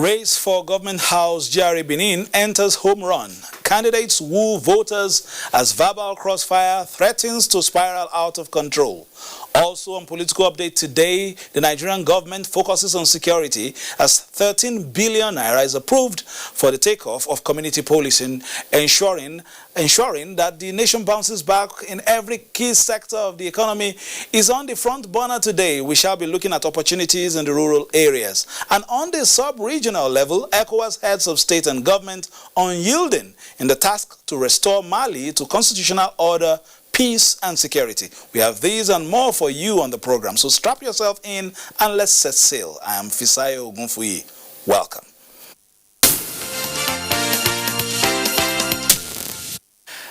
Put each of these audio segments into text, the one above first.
Race for Government House GRA Benin enters home run. Candidates woo voters as verbal crossfire threatens to spiral out of control. Also on political update today, the Nigerian government focuses on security as 13 billion naira is approved for the takeoff of community policing, ensuring that the nation bounces back in every key sector of the economy. Is on the front burner today. We shall be looking at opportunities in the rural areas. And on the sub-regional level, ECOWAS heads of state and government unyielding in the task to restore Mali to constitutional order, peace and security. We have these and more for you on the program, so strap yourself in and let's set sail. I am Fisayo Ogunfuyi. Welcome.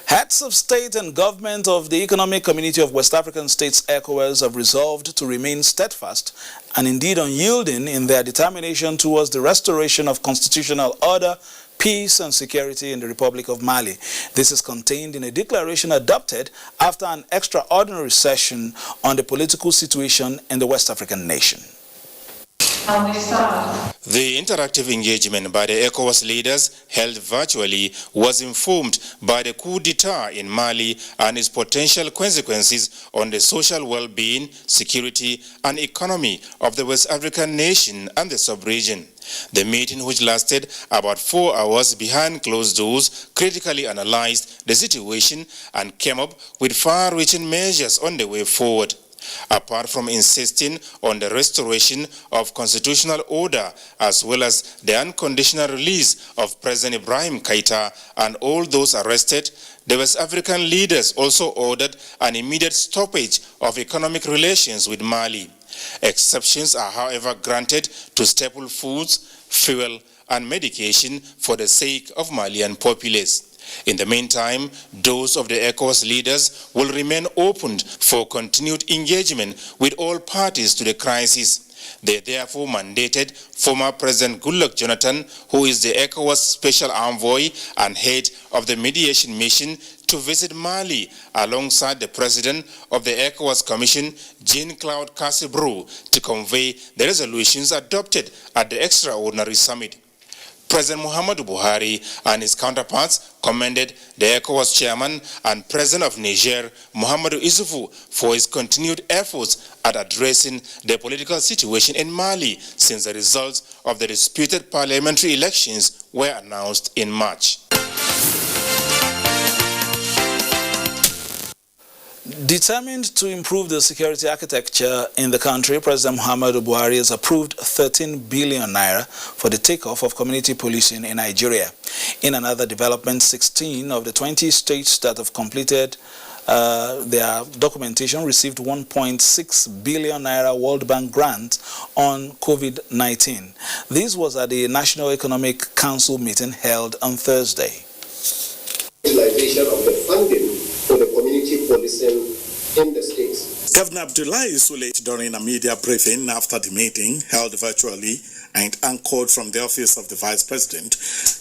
Heads of state and government of the Economic Community of West African States, ECOWAS, have resolved to remain steadfast and indeed unyielding in their determination towards the restoration of constitutional order, peace and security in the Republic of Mali. This is contained in a declaration adopted after an extraordinary session on the political situation in the West African nation. The interactive engagement by the ECOWAS leaders held virtually was informed by the coup d'etat in Mali and its potential consequences on the social well-being, security and economy of the West African nation and the sub-region. The meeting, which lasted about 4 hours behind closed doors, critically analyzed the situation and came up with far-reaching measures on the way forward. Apart from insisting on the restoration of constitutional order as well as the unconditional release of President Ibrahim Keita and all those arrested, the West African leaders also ordered an immediate stoppage of economic relations with Mali. Exceptions are, however, granted to staple foods, fuel and medication for the sake of Malian populace. In the meantime, doors of the ECOWAS leaders will remain opened for continued engagement with all parties to the crisis. They therefore mandated former President Goodluck Jonathan, who is the ECOWAS Special Envoy and head of the mediation mission, to visit Mali alongside the President of the ECOWAS Commission, Jean-Claude Cassibrou, to convey the resolutions adopted at the extraordinary summit. President Muhammadu Buhari and his counterparts commended the ECOWAS chairman and president of Niger, Muhammadu Isufu, for his continued efforts at addressing the political situation in Mali since the results of the disputed parliamentary elections were announced in March. Determined to improve the security architecture in the country, President Muhammadu Buhari has approved 13 billion naira for the takeoff of community policing in Nigeria. In another development, 16 of the 20 states that have completed their documentation received 1.6 billion naira World Bank grant on COVID-19. This was at the National Economic Council meeting held on Thursday. Utilization of the funding for the community policing in the states. Governor Abdullahi Sule, during a media briefing after the meeting held virtually and anchored from the office of the Vice President,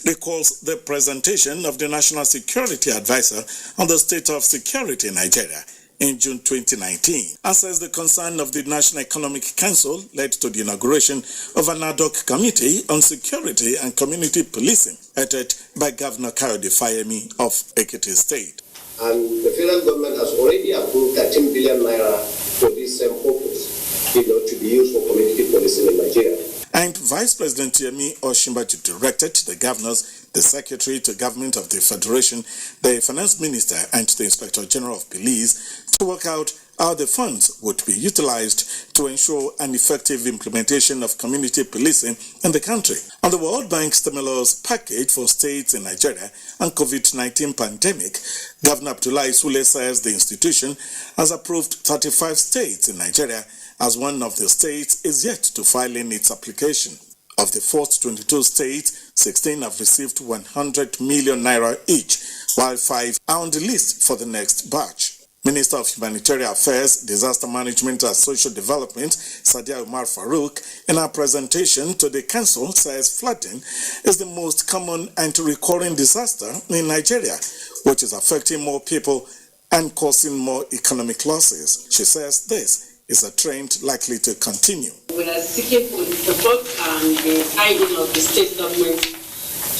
recalls the presentation of the National Security Advisor on the state of security in Nigeria in June 2019, and says the concern of the National Economic Council led to the inauguration of an ad hoc committee on security and community policing, headed by Governor Kayode Fayemi of Ekiti State. And the federal government has already approved 13 billion naira for this same purpose, to be used for community policing in Nigeria. And Vice President Yemi Osinbajo directed the governors, the Secretary to Government of the Federation, the Finance Minister and the Inspector General of Police to work out how the funds would be utilized to ensure an effective implementation of community policing in the country. On the World Bank stimulus package for states in Nigeria and COVID-19 pandemic, Governor Abdullahi Sule says the institution has approved 35 states in Nigeria, as one of the states is yet to file in its application. Of the first 22 states, 16 have received 100 million naira each, while 5 are on the list for the next batch. Minister of Humanitarian Affairs, Disaster Management and Social Development, Sadia Umar Farouk, in her presentation to the Council, says flooding is the most common and recurring disaster in Nigeria, which is affecting more people and causing more economic losses. She says this is a trend likely to continue. We are seeking for the support and the guidance of the state government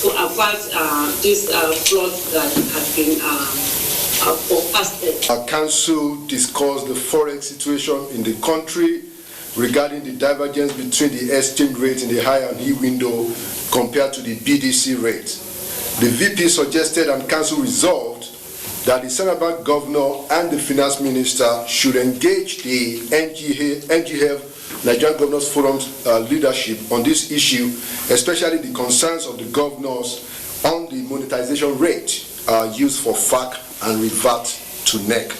to avert this flood that has been forecasted. Our council discussed the forex situation in the country regarding the divergence between the exchange rate in the high and E window compared to the BDC rate. The VP suggested and council resolved that the Central Bank Governor and the Finance Minister should engage the NGF, Nigerian Governors Forum's leadership on this issue, especially the concerns of the governors on the monetization rate used for FAC and revert to NEC.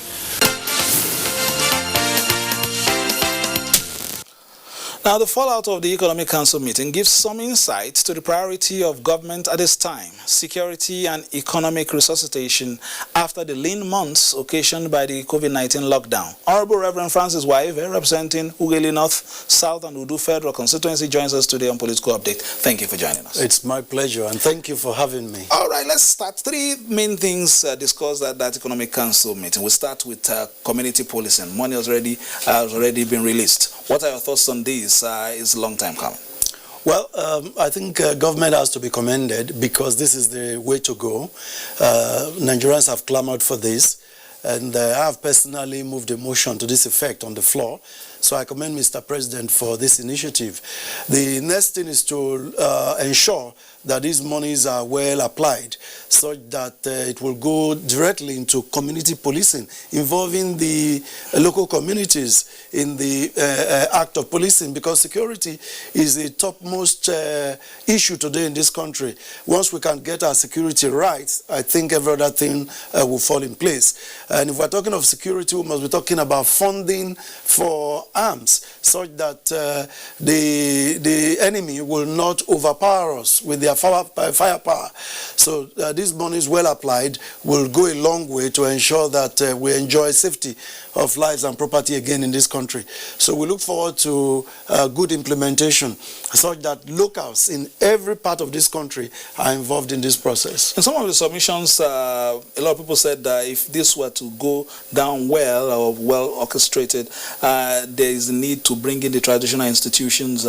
Now, the fallout of the Economic Council meeting gives some insight to the priority of government at this time: security and economic resuscitation after the lean months occasioned by the COVID-19 lockdown. Honorable Reverend Francis Waive, representing Ughelli North, South and Udu Federal Constituency, joins us today on Political Update. Thank you for joining us. It's my pleasure, and thank you for having me. All right, let's start. Three main things discussed at that Economic Council meeting. We'll start with community policing. Money has already been released. What are your thoughts on this? It's a long time coming. Well, I think government has to be commended because this is the way to go. Nigerians have clamored for this, and I have personally moved a motion to this effect on the floor. So I commend Mr. President for this initiative. The next thing is to ensure that these monies are well applied so that it will go directly into community policing, involving the local communities in the act of policing, because security is the topmost issue today in this country. Once we can get our security right, I think every other thing will fall in place. And if we're talking of security, we must be talking about funding for arms, such that the enemy will not overpower us with their firepower. So this money is well applied, will go a long way to ensure that we enjoy safety of lives and property again in this country. So we look forward to good implementation, such that locals in every part of this country are involved in this process. In some of the submissions, a lot of people said that if this were to go down well or well orchestrated, there is a need to bring in the traditional institutions,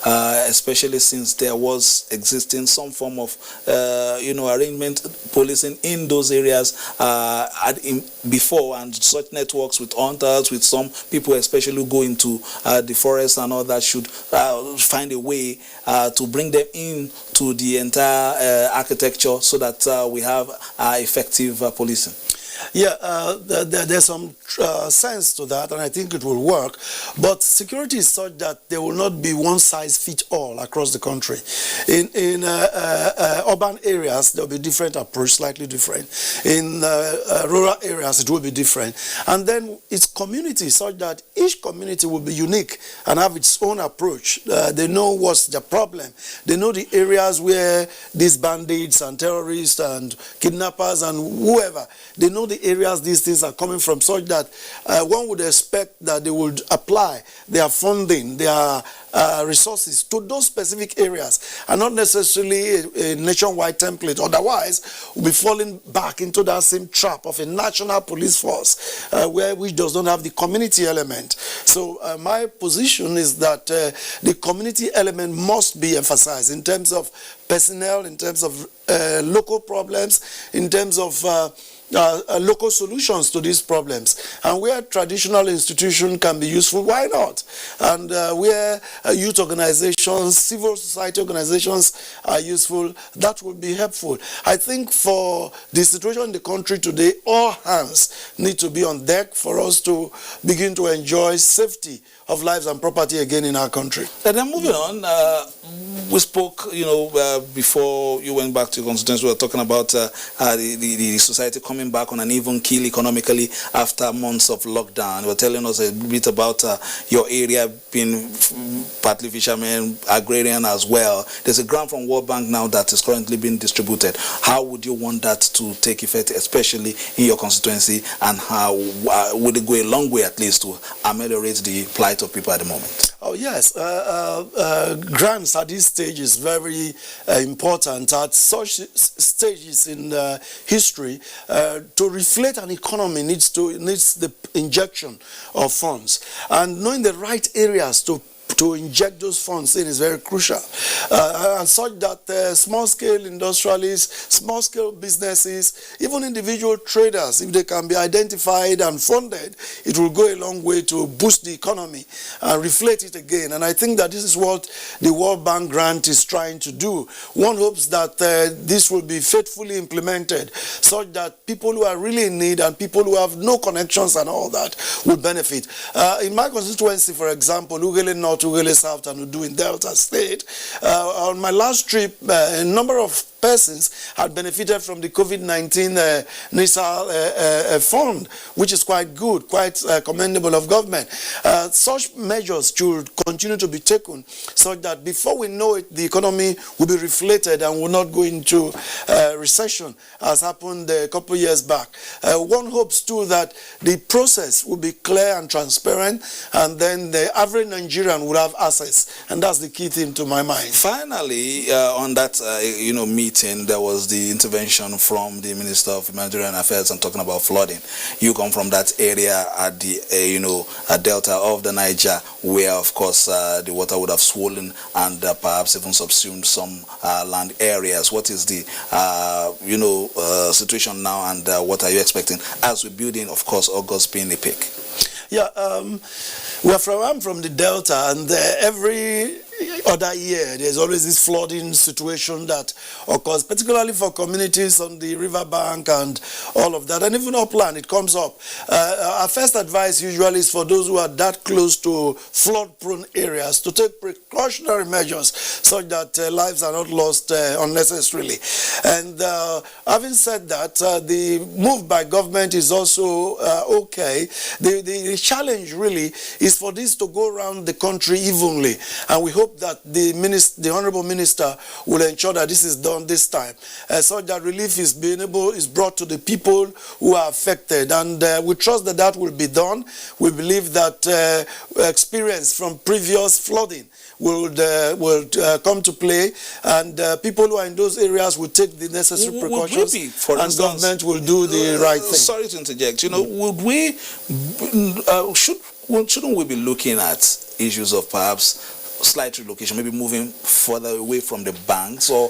especially since there was existing some form of arrangement policing in those areas before, and such networks with hunters, with some people especially who go into the forest and all that, should find a way to bring them in to the entire architecture so that we have effective policing. Yeah, there's some sense to that, and I think it will work. But security is such that there will not be one size fits all across the country. In urban areas, there will be different approach, slightly different. In rural areas, it will be different. And then it's community, such that each community will be unique and have its own approach. They know what's the problem. They know the areas where these bandits and terrorists and kidnappers and whoever, they know the areas these things are coming from, such that one would expect that they would apply their funding, their resources to those specific areas, and not necessarily a nationwide template. Otherwise, we'll be falling back into that same trap of a national police force which does not have the community element. So my position is that the community element must be emphasized in terms of personnel, in terms of local problems, in terms of local solutions to these problems. And where traditional institutions can be useful, why not? And where youth organizations, civil society organizations are useful, that would be helpful. I think for the situation in the country today, all hands need to be on deck for us to begin to enjoy safety of lives and property again in our country. And then moving on, we spoke, before you went back to your constituency, we were talking about the society coming back on an even keel economically after months of lockdown. You were telling us a bit about your area being partly fishermen, agrarian as well. There's a grant from World Bank now that is currently being distributed. How would you want that to take effect, especially in your constituency, and how would it go a long way at least to ameliorate the plight of people at the moment? Oh yes, grants at this stage is very important. At such stages in history, to reflate an economy needs the injection of funds, and knowing the right areas to inject those funds in is very crucial, and such that small-scale industrialists, small-scale businesses, even individual traders, if they can be identified and funded, it will go a long way to boost the economy and reflate it again. And I think that this is what the World Bank grant is trying to do. One hopes that this will be faithfully implemented, such that people who are really in need and people who have no connections and all that will benefit. In my constituency, for example, Ugele North, Ugele South, and Udu in Delta State, on my last trip, a number of persons had benefited from the COVID-19 NISA fund, which is quite good, quite commendable of government. Such measures should continue to be taken so that before we know it, the economy will be reflated and will not go into recession, as happened a couple of years back. One hopes too that the process will be clear and transparent, and then the average Nigerian will have access, and that's the key thing to my mind. Finally, on that meeting, there was the intervention from the Minister of Humanitarian Affairs and talking about flooding. You come from that area at the delta of the Niger, where of course the water would have swollen and perhaps even subsumed some land areas. What is the situation now, and what are you expecting as we build in, of course, August being a peak? Yeah, I'm from the Delta, and every other year there's always this flooding situation that occurs, particularly for communities on the riverbank and all of that, and even upland it comes up. Our first advice usually is for those who are that close to flood-prone areas to take precautionary measures so that lives are not lost unnecessarily. And having said that, the move by government is also okay. The challenge really is for this to go around the country evenly, and we hope that the Honorable Minister will ensure that this is done this time, so that relief is brought to the people who are affected, and we trust that that will be done. We believe that experience from previous flooding will come to play, and people who are in those areas will take the necessary precautions, and government will do the right thing. Sorry to interject. Shouldn't we be looking at issues of perhaps slight relocation, maybe moving further away from the banks? Or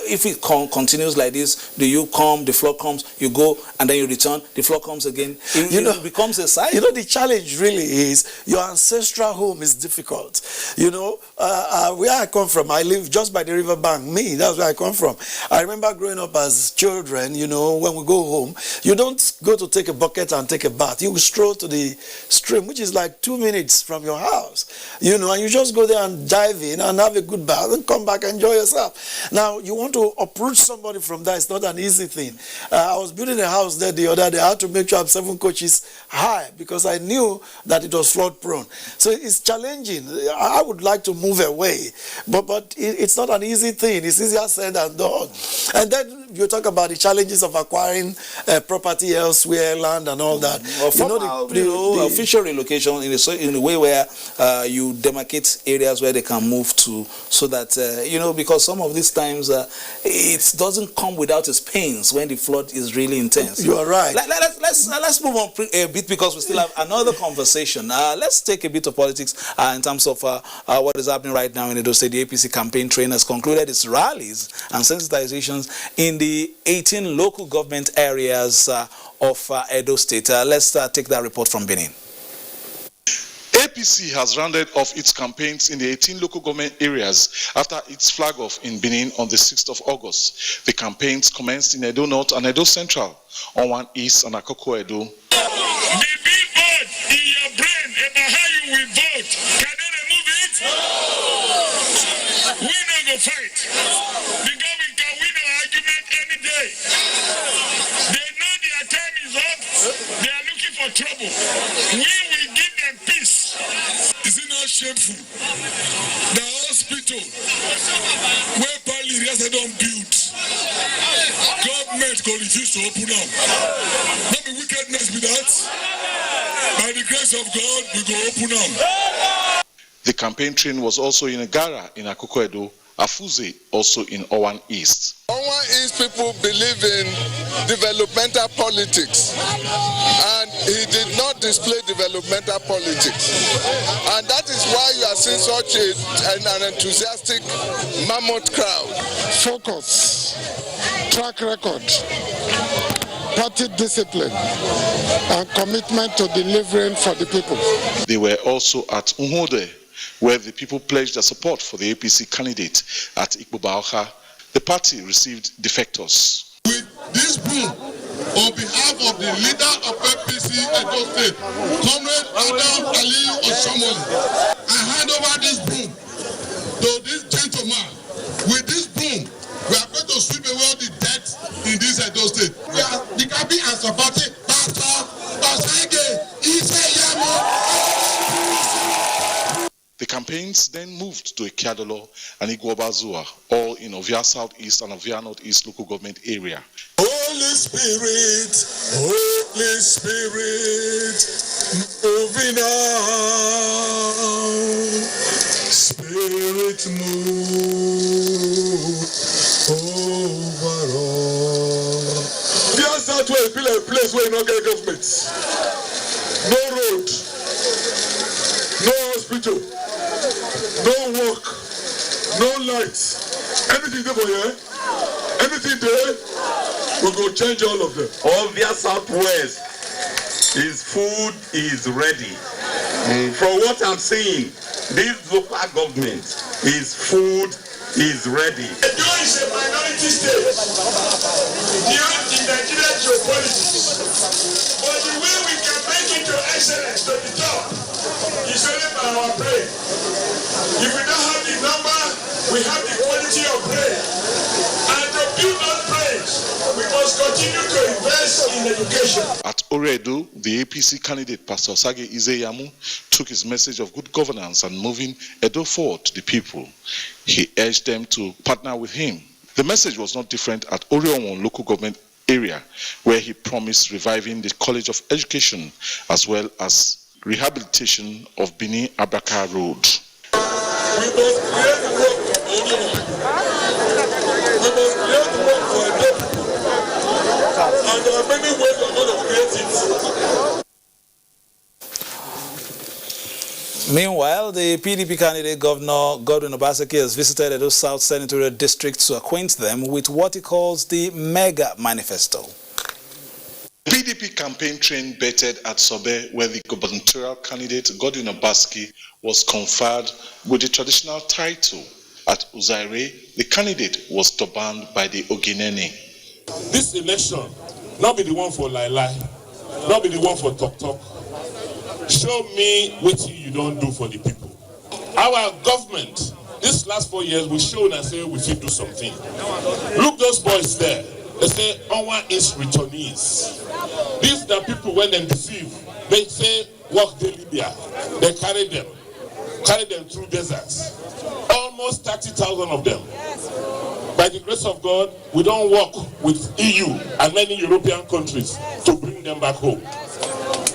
if it continues like this, do you come, the flood comes, you go, and then you return, the flood comes again? It becomes a cycle. The challenge really is your ancestral home is difficult. Where I come from, I live just by the river bank. That's where I come from. I remember growing up as children, when we go home, you don't go to take a bucket and take a bath. You stroll to the stream, which is like 2 minutes from your house, and you just go there and dive in and have a good bath and come back and enjoy yourself. Now, you want to uproot somebody from that. It's not an easy thing. I was building a house there the other day. I had to make sure I have 7 coaches high because I knew that it was flood prone. So it's challenging. I would like to move away, but it's not an easy thing. It's easier said than done. And then you talk about the challenges of acquiring property elsewhere, land and all that. Official relocation in a way where you demarcate areas where they can move to, so that because some of these times it doesn't come without its pains when the flood is really intense. You are right. Let's move on a bit, because we still have another conversation. Let's take a bit of politics in terms of what is happening right now in Edo State. The APC campaign train has concluded its rallies and sensitizations in the 18 local government areas of Edo State. Let's take that report from Benin. APC has rounded off its campaigns in the 18 local government areas after its flag off in Benin on the 6th of August. The campaigns commenced in Edo North and Edo Central, on One East and Akoko Edo. The billboard in your brain about how you will vote, can they remove it? We no go fight. The government can win an argument any day. They know their time is up. They are looking for trouble. We will give them peace. Is it not shameful? The hospital where Pali Riasa don't build, government go refuse to open up. Not be wickedness with that. By the grace of God, we go open up. The campaign train was also in Igara in Akoko Edo, Afuze also in Owan East. Owan East people believe in developmental politics, and he did not display developmental politics. And that is why you are seeing such an enthusiastic mammoth crowd. Focus, track record, party discipline, and commitment to delivering for the people. They were also at Unhode, where the people pledged their support for the APC candidate. At Ikpobaoka, the party received defectors. With this broom, on behalf of the leader of APC Edo State, Comrade Adam Aliyu Osomole, I hand over this broom to this gentleman. With this broom, we are going to sweep away all the debt in this Edo State. We are the cabinet and supporting Pastor Osage Iseyamo. The campaigns then moved to Ikiadolo and Iguobazua, all in Ovia Southeast and Ovia Northeast local government area. Holy Spirit, moving on. Spirit, move over all. Ovia Southwest be like a place where you don't get government. No road, no hospital, no work, no lights. Anything there for you? Anything there? We go change all of them. Ovia Southwest, his food is ready. From what I'm seeing, this local government, his food is ready. Edo is a minority state here in Nigerian geopolitics. But the way we can make it to excellence to the top is only by our brain. If we don't have the number, we have the quality of brain. And to build those brains, we must continue to invest in education. At Oredo, the APC candidate, Pastor Sage Izeyamu, took his message of good governance and moving Edo forward to the people. He urged them to partner with him. The message was not different at Orion local government area, where he promised reviving the College of Education as well as rehabilitation of Bini Abaka Road. We must create work for Orion. We must create work for Edo. And there are many ways we're going to create it. Meanwhile, the PDP candidate Governor Godwin Obaseki has visited Edo South Senatorial District to acquaint them with what he calls the Mega Manifesto. The PDP campaign train betted at Sobe, where the gubernatorial candidate Godwin Obaseki was conferred with the traditional title. At Uzaire, the candidate was turbaned by the Oginene. This election, not be the one for lie, not be the one for talk. Show me what you don't do for the people. Our government, this last 4 years, we showed and say we should do something. Look those boys there. They say, Owan is returnees. These are people when they deceive. They say, work the Libya. They carry them through deserts. Almost 30,000 of them. By the grace of God, we don't work with EU and many European countries to bring them back home.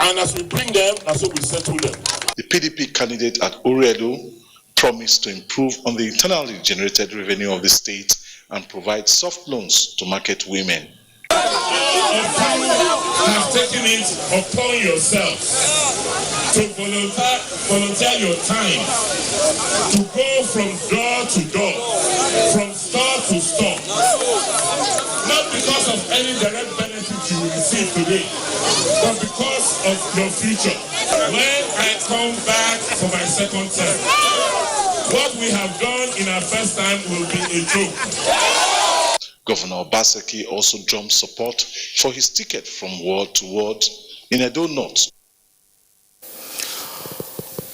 And as we bring them, that's what we settle them. The PDP candidate at Oredo promised to improve on the internally generated revenue of the state and provide soft loans to market women. You have taken it upon yourself to volunteer your time, to go from door to door, from store to store. Not because of any direct benefit you will receive today, but because of your future. When I come back for my second term, what we have done in our first time will be a joke. Governor Obaseki also drummed support for his ticket from ward to ward in Edo North.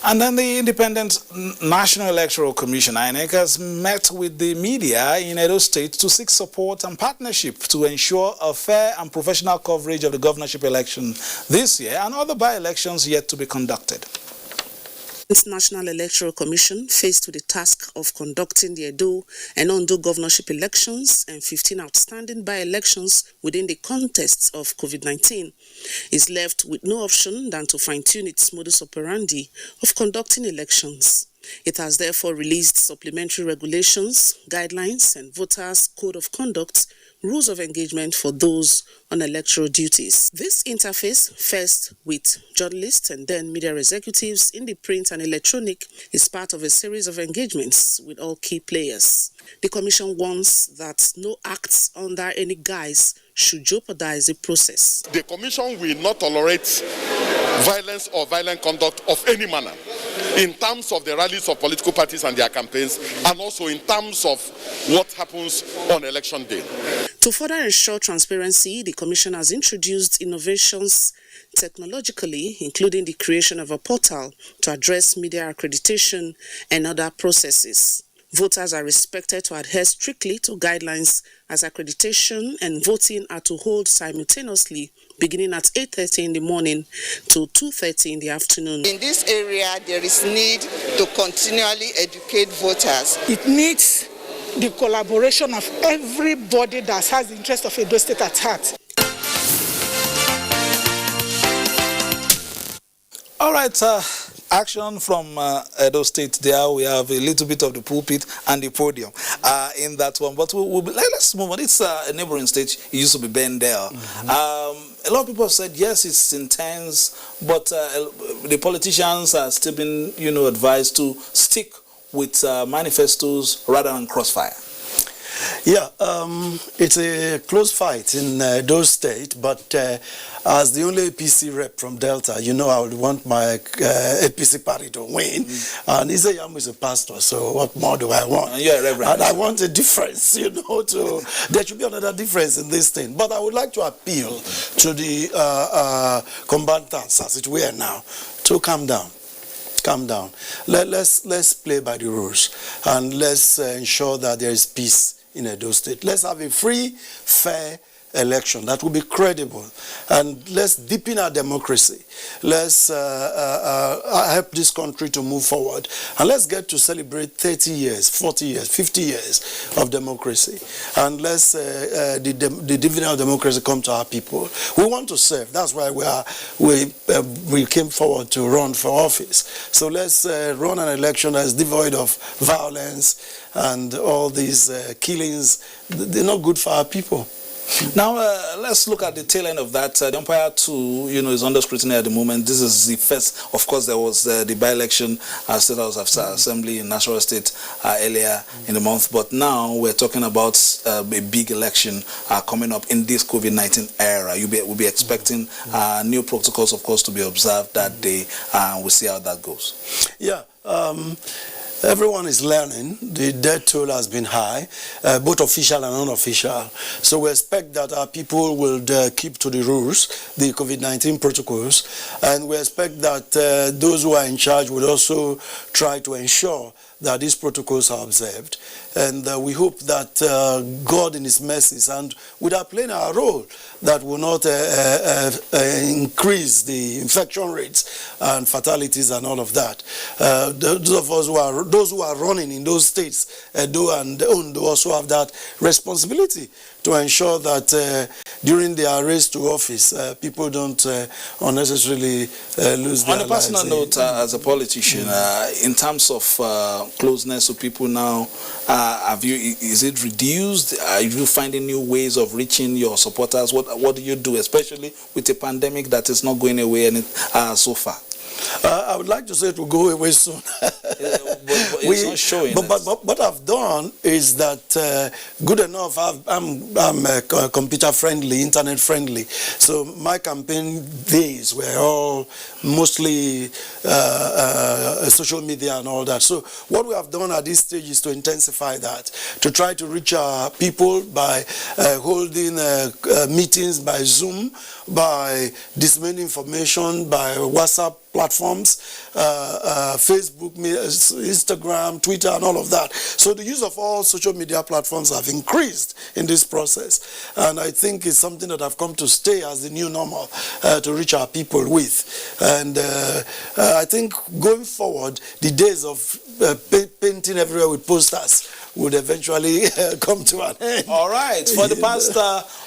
And then the Independent National Electoral Commission, INEC, has met with the media in Edo State to seek support and partnership to ensure a fair and professional coverage of the governorship election this year and other by-elections yet to be conducted. This National Electoral Commission, faced with the task of conducting the Edo and Ondo governorship elections and 15 outstanding by-elections within the context of COVID-19, is left with no option than to fine-tune its modus operandi of conducting elections. It has therefore released supplementary regulations, guidelines, and voters' code of conduct, rules of engagement for those on electoral duties. This interface, first with journalists and then media executives in the print and electronic, is part of a series of engagements with all key players. The Commission warns that no acts under any guise should jeopardize the process. The Commission will not tolerate violence or violent conduct of any manner in terms of the rallies of political parties and their campaigns, and also in terms of what happens on election day. To further ensure transparency, the Commission has introduced innovations technologically, including the creation of a portal to address media accreditation and other processes. Voters are expected to adhere strictly to guidelines as accreditation and voting are to hold simultaneously beginning at 8:30 in the morning to 2:30 in the afternoon. In this area, there is need to continually educate voters. It needs the collaboration of everybody that has the interest of Edo State at heart. All right, action from Edo State there. We have a little bit of the pulpit and the podium in that one. But let's move on. It's a neighboring state. It used to be Bendel. A lot of people have said, yes, it's intense, but the politicians are still being, advised to stick with manifestos rather than crossfire. Yeah, it's a close fight in those states, but as the only APC rep from Delta, I would want my APC party to win. And Isayam is a pastor, so what more do I want? Yeah, Reverend. And I want a difference, there should be another difference in this thing. But I would like to appeal to the combatants, as it were now, to calm down. Calm down. Let's play by the rules, and let's ensure that there is peace in Edo State. Let's have a free, fair election that will be credible, and let's deepen our democracy. Let's help this country to move forward, and let's get to celebrate 30 years, 40 years, 50 years of democracy, and let's the dividend of democracy come to our people. We want to serve. That's why we came forward to run for office. So let's run an election that is devoid of violence and all these killings. They're not good for our people. Now, let's look at the tail end of that. The umpire 2, is under scrutiny at the moment. This is the first, of course, there was the by-election State House of Assembly in National State earlier in the month. But now we're talking about a big election coming up in this COVID-19 era. We'll be expecting new protocols, of course, to be observed that day. We'll see how that goes. Yeah. Everyone is learning. The death toll has been high, both official and unofficial. So we expect that our people will keep to the rules, the COVID-19 protocols, and we expect that those who are in charge will also try to ensure that these protocols are observed. And we hope that God in His mercies, and without playing our role, that will not increase the infection rates and fatalities and all of that. Those of us who are running in those states, Edo and Ondo, also have that responsibility to ensure that during their race to office, people don't unnecessarily lose their lives. On a personal note, as a politician, in terms of closeness to people now, is it reduced? Are you finding new ways of reaching your supporters? What do you do, especially with a pandemic that is not going away so far? I would like to say it will go away soon. But it's not showing. But what I've done is that good enough. I'm computer friendly, internet friendly. So my campaign days were all mostly social media and all that. So what we have done at this stage is to intensify that, to try to reach our people by holding meetings by Zoom, by disseminating information by WhatsApp platforms, Facebook, Instagram, Twitter, and all of that. So the use of all social media platforms have increased in this process. And I think it's something that have come to stay as the new normal to reach our people with. And I think going forward, the days of painting everywhere with posters would eventually come to an end. All right. For the past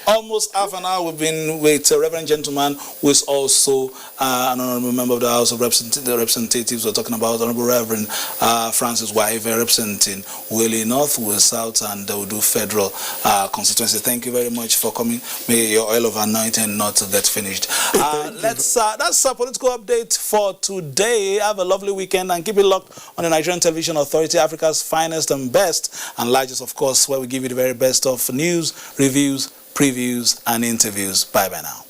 almost half an hour, we've been with a reverend gentleman who is also an honorable member of the House of Representatives. We're talking about Honorable Reverend Francis Waive, representing Wele North, Wele South, and Udu Federal constituency. Thank you very much for coming. May your oil of anointing not get finished. That's a political update for today. Have a lovely weekend and keep it locked on the Nigerian Television Authority, Africa's finest and best and largest, of course, where we give you the very best of news, reviews, previews, and interviews. Bye-bye now.